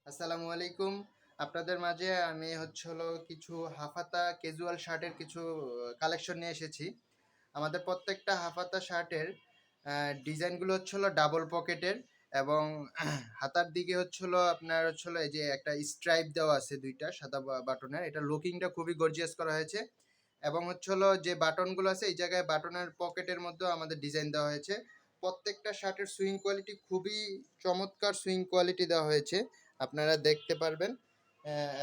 আসসালামু আলাইকুম। আপনাদের মাঝে আমি হলো কিছু হাফাতা ক্যাজুয়াল শার্টের কিছু কালেকশন নিয়ে এসেছি। আমাদের প্রত্যেকটা হাফাতা শার্টের ডিজাইনগুলো হলো ডাবল পকেটের এবং হাতার দিকে হলো আপনার হলো এই যে একটা স্ট্রাইপ দেওয়া আছে ২ টা সাদা বাটনের। এটা লুকিংটা খুবই গর্জিয়াস করা হয়েছে এবং হলো যে বাটনগুলো আছে এই জায়গায় বাটনের পকেটের মধ্যেও আমাদের ডিজাইন দেওয়া হয়েছে। প্রত্যেকটা শার্টের সুইং কোয়ালিটি খুবই চমৎকার সুইং কোয়ালিটি দেওয়া হয়েছে। আপনারা দেখতে পারবেন।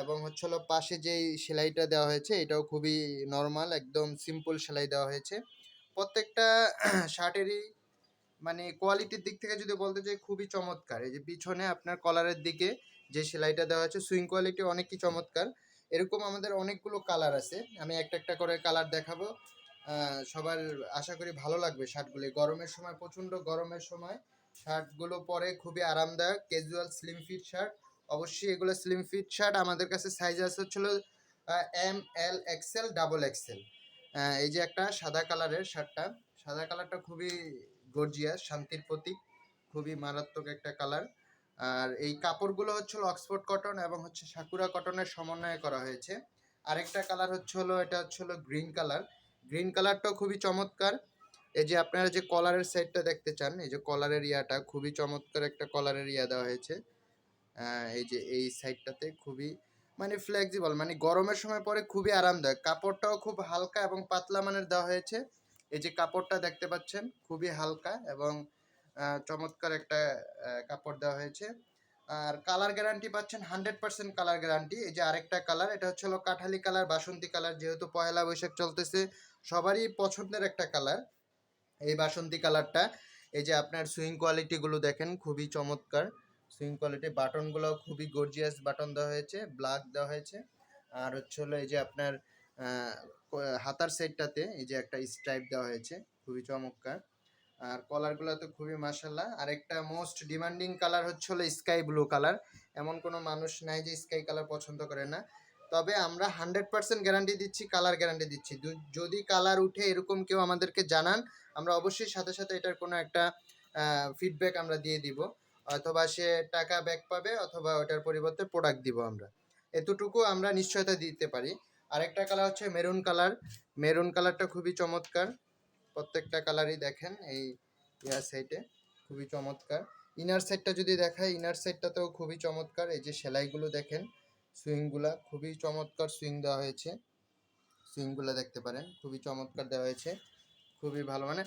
এবং হলো পাশে যেই সেলাইটা দেওয়া হয়েছে এটাও খুবই নরমাল একদম সিম্পল সেলাই দেওয়া হয়েছে। প্রত্যেকটা শার্টেরই মানে কোয়ালিটির দিক থেকে যদি বলতে চাই খুবই চমৎকার। এই যে পিছনে আপনার কলারের দিকে যে সেলাইটা দেওয়া হয়েছে সুইং কোয়ালিটি অনেকই চমৎকার। এরকম আমাদের অনেকগুলো কালার আছে। আমি একটা করে কালার দেখাবো। সবার আশা করি ভালো লাগবে শার্টগুলি। গরমের সময় প্রচণ্ড গরমের সময় শার্টগুলো পরে খুবই আরামদায়ক ক্যাজুয়াল স্লিম ফিট শার্ট। অবশ্যই এগুলো স্লিম ফিট শার্ট আমাদের কাছে সাইজ আছে হলো এম, এল, এক্সেল, ডাবল এক্সেল। এই যে একটা সাদা কালারের শার্টটা, সাদা কালারটা খুবই গর্জিয়াস, শান্তির প্রতীক, খুবই মারাত্মক একটা কালার। আর এই কাপড়গুলো হলো অক্সফোর্ড কটন এবং সাকুরা কটনের সমন্বয়ে করা হয়েছে। আরেকটা কালার হলো এটা হলো গ্রিন কালার। গ্রিন কালারটাও খুবই চমৎকার। এই যে আপনারা যে কলারের সাইডটা দেখতে চান, এই যে কলারের ইয়াটা খুবই চমৎকার একটা কলারের ইয়া দেওয়া হয়েছে। এই যে এই সাইডটাতে খুবই মানে ফ্লেক্সিবল, মানে গরমের সময় পরে খুবই আরামদায়ক। কাপড়টাও খুব হালকা এবং পাতলা মানের দেওয়া হয়েছে। এই যে কাপড়টা দেখতে পাচ্ছেন খুবই হালকা এবং চমৎকার একটা কাপড় দেওয়া হয়েছে। আর কালার গ্যারান্টি পাচ্ছেন 100% কালার গ্যারান্টি। এই যে আরেকটা কালার, এটা হলো কাঠালি কালার, বাসন্তী কালার। যেহেতু পহেলা বৈশাখ চলতেছে, সবারই পছন্দের একটা কালার এই বাসন্তী কালারটা। এই যে আপনার সুইং কোয়ালিটিগুলো দেখেন খুবই চমৎকার। সুইং কোয়ালিটি বাটনগুলো খুবই গর্জিয়াস বাটন দেওয়া হয়েছে, ব্ল্যাক দেওয়া হয়েছে। আর হলো এই যে আপনার হাতার সাইডটাতে এই যে একটা স্ট্রাইপ দেওয়া হয়েছে, খুবই চমৎকার। আর কলারগুলো তো খুবই মাশাআল্লাহ। আরেকটা মোস্ট ডিমান্ডিং কালার হলো স্কাই ব্লু কালার। এমন কোনো মানুষ নাই যে স্কাই কালার পছন্দ করে না। তবে আমরা 100% গ্যারান্টি দিচ্ছি, কালার গ্যারান্টি দিচ্ছি। যদি কালার উঠে এরকম কেউ আমাদেরকে জানান, আমরা অবশ্যই সাথে সাথে এটার কোনো একটা ফিডব্যাক আমরা দিয়ে দিব। অথবা সে টাকা ব্যাক পাবে অথবা ওটার পরিবর্তে প্রোডাক্ট দিব আমরা। এতটুকু আমরা নিশ্চয়তা দিতে পারি। আরেকটা কালার হচ্ছে মেরুন কালার। মেরুন কালারটা খুবই চমৎকার। প্রত্যেকটা কালারই দেখেন এই ইয়ার সাইডে খুবই চমৎকার। ইনার সাইডটা যদি দেখাই, ইনার সাইডটাতেও খুবই চমৎকার। এই যে সেলাইগুলো দেখেন, সুইংগুলা খুবই চমৎকার সুইং দেওয়া হয়েছে। সুইংগুলো দেখতে পারেন খুবই চমৎকার দেওয়া হয়েছে, খুবই ভালো মানে